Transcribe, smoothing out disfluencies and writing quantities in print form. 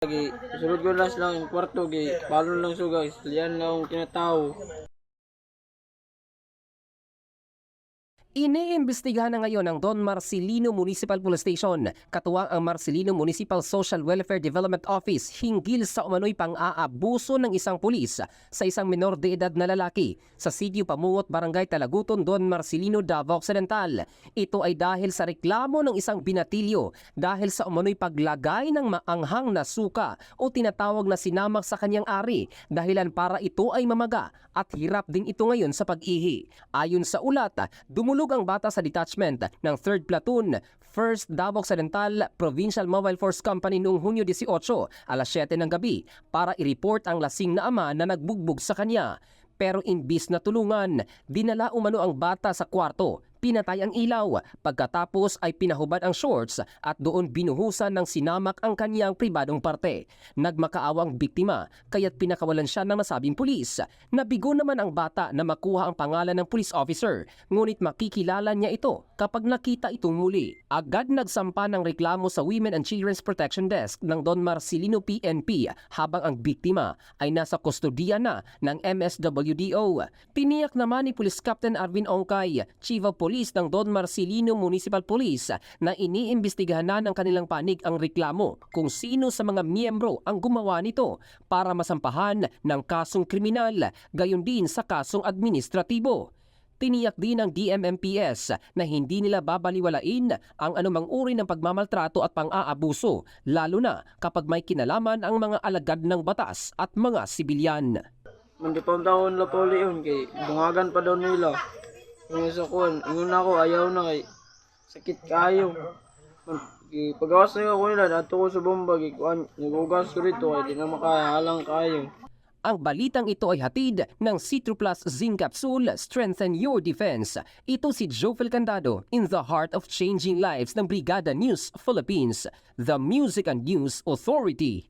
Sulod ko lang lang yung kwarto, palo lang so guys, liyan lang ang kinatao. Iniimbestigahan na ngayon ng Don Marcelino Municipal Police Station, katuwang ang Marcelino Municipal Social Welfare Development Office hinggil sa umano'y pang-aabuso ng isang pulis sa isang menor de edad na lalaki sa Sitio Pamungot, Barangay Talaguton, Don Marcelino, Davao Occidental. Ito ay dahil sa reklamo ng isang binatilyo dahil sa umano'y paglagay ng maanghang na suka o tinatawag na sinamak sa kanyang ari, dahilan para ito ay mamaga at hirap din ito ngayon sa pag-ihi. Ayon sa ulat, dumulog ang bata sa detachment ng 3rd Platoon, 1st Davao Occidental Provincial Mobile Force Company noong Hunyo 18, alas 7 ng gabi para i-report ang lasing na ama na nagbugbog sa kanya. Pero imbis na tulungan, dinala umano ang bata sa kwarto, pinatay ang ilaw, pagkatapos ay pinahubad ang shorts at doon binuhusan ng sinamak ang kanyang pribadong parte. Nagmakaawang biktima kaya't pinakawalan siya ng nasabing pulis. Nabigo naman ang bata na makuha ang pangalan ng police officer, ngunit makikilala niya ito kapag nakita itong muli. Agad nagsampa ng reklamo sa Women and Children's Protection Desk ng Don Marcelino PNP habang ang biktima ay nasa kustodiya na ng MSWDO. Tiniyak naman ni Police Captain Arvin Ongkay, Chief of Police ng Don Marcelino Municipal Police, na iniimbestigahan na ng kanilang panig ang reklamo kung sino sa mga miyembro ang gumawa nito para masampahan ng kasong kriminal, gayon din sa kasong administratibo. Tiniyak din ng DMMPS na hindi nila babaliwalain ang anumang uri ng pagmamaltrato at pang-aabuso, lalo na kapag may kinalaman ang mga alagad ng batas at mga sibilyan. Hindi pa taon la poli yun, bungagan pa daw nila. Yung isa ko, ingon ako, ayaw na sakit kayo. Pagawas na ako nila, dato ko sa bomba, nagugas ko rito, di na makahalang kayo. Ang balitang ito ay hatid ng Citroplus Zinc Capsule, Strengthen Your Defense. Ito si Jofel Candado in the heart of changing lives ng Brigada News Philippines, the Music and News Authority.